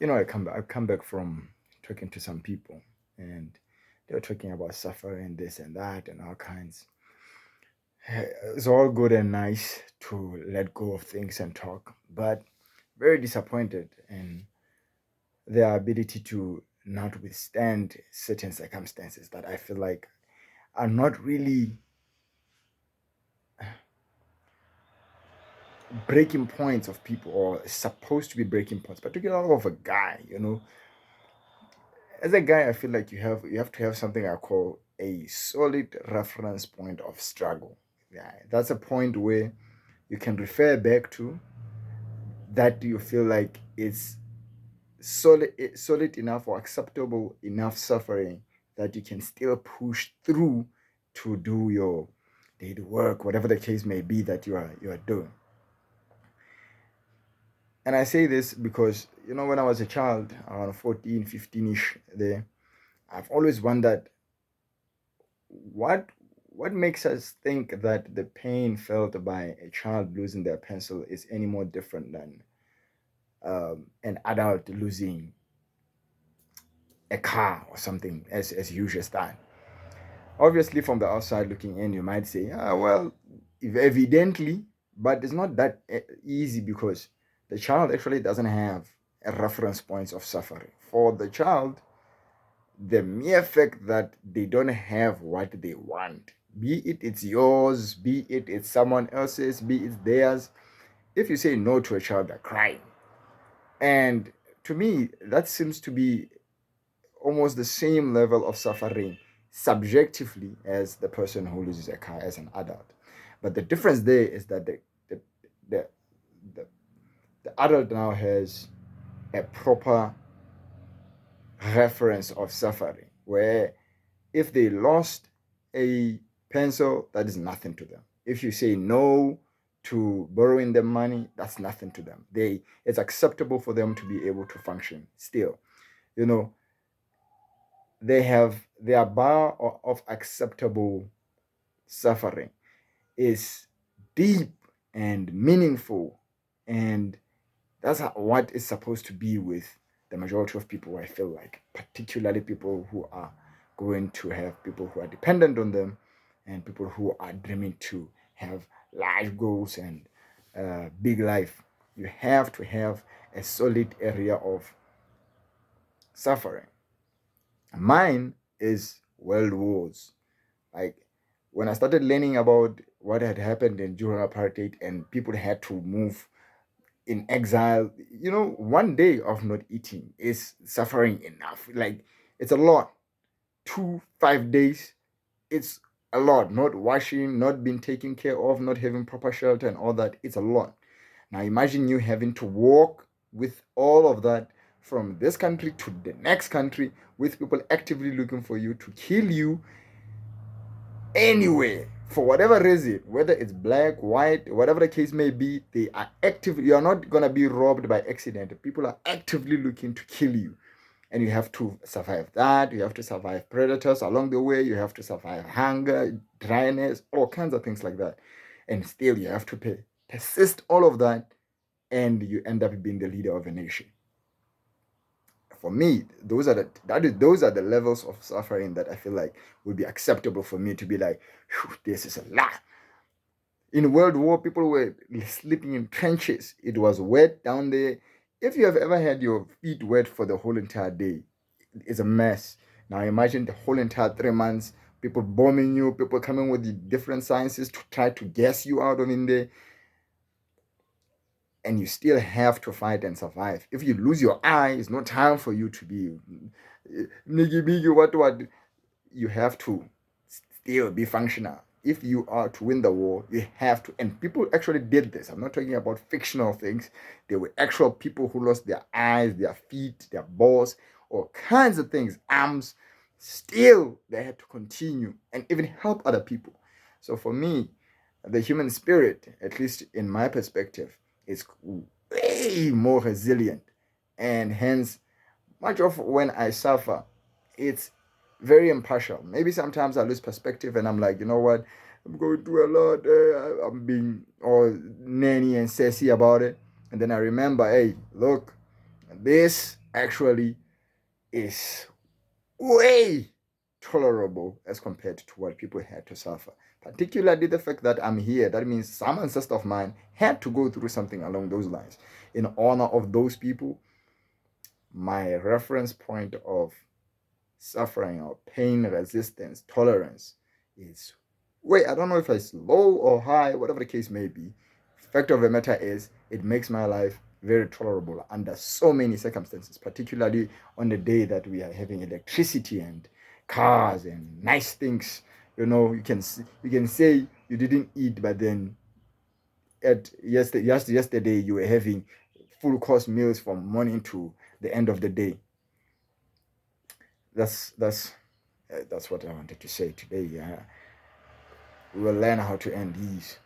I come back from talking to some people, and they were talking about suffering, this and that, and all kinds. It's all good and nice to let go of things and talk, but very disappointed in their ability to not withstand certain circumstances that I feel like are not really breaking points of people or supposed to be breaking points, particularly of a guy. As a guy, I feel like you have to have something I call a solid reference point of struggle. Yeah, that's a point where you can refer back to that you feel like it's solid enough or acceptable enough suffering that you can still push through to do your daily work, whatever the case may be that you are doing. And I say this because when I was a child, around 14, 15ish, there, I've always wondered what what makes us think that the pain felt by a child losing their pencil is any more different than an adult losing a car or something as huge as that. Obviously, from the outside looking in, you might say, well, evidently, but it's not that easy because the child actually doesn't have a reference points of suffering. For the child, the mere fact that they don't have what they want, be it it's yours, be it it's someone else's, be it theirs. If you say no to a child, they're crying. And to me, that seems to be almost the same level of suffering subjectively as the person who loses a car as an adult. But the difference there is that the, the, the adult now has a proper reference of suffering where if they lost a pencil, that is nothing to them. If you say no to borrowing them money, that's nothing to them. It's acceptable for them to be able to function still. You know, they have their bar of acceptable suffering is deep and meaningful, and that's what is supposed to be with the majority of people. I feel like, particularly people who are going to have people who are dependent on them, and people who are dreaming to have large goals and big life. You have to have a solid area of suffering. Mine is world wars. Like when I started learning about what had happened in during apartheid and people had to move in exile, one day of not eating is suffering enough. Like it's a lot. 5 days, it's a lot. Not washing, not being taken care of, not having proper shelter and all that. It's a lot. Now imagine you having to walk with all of that from this country to the next country with people actively looking for you to kill you anywhere for whatever reason, whether it's black, white, whatever the case may be. They are active. You are not gonna be robbed by accident. People are actively looking to kill you, and you have to survive that. You have to survive predators along the way. You have to survive hunger, dryness, all kinds of things like that, and still you have to persist all of that, and you end up being the leader of a nation. For me, those are the levels of suffering that I feel like would be acceptable for me to be like, this is a lot. In World War, people were sleeping in trenches. It was wet down there. If you have ever had your feet wet for the whole entire day, it's a mess. Now imagine the whole entire 3 months, people bombing you, people coming with the different sciences to try to gas you out of in there, and you still have to fight and survive. If you lose your eye, it's no time for you to be niggy biggy what. You have to still be functional. If you are to win the war, you have to. And people actually did this. I'm not talking about fictional things. There were actual people who lost their eyes, their feet, their balls, all kinds of things, arms. Still, they had to continue and even help other people. So for me, the human spirit, at least in my perspective, is way more resilient. And hence, much of when I suffer, it's very impartial. Maybe sometimes I lose perspective and I'm like, you know what? I'm going through a lot. I'm being all nanny and sassy about it. And then I remember, hey, look, this actually is way tolerable as compared to what people had to suffer. Particularly the fact that I'm here, that means some ancestor of mine had to go through something along those lines. In honor of those people, my reference point of suffering or pain resistance, tolerance is I don't know if it's low or high, whatever the case may be. Fact of the matter is, it makes my life very tolerable under so many circumstances, particularly on the day that we are having electricity and cars and nice things. You can say you didn't eat, but then yesterday you were having full course meals from morning to the end of the day. That's what I wanted to say today. We will learn how to end these.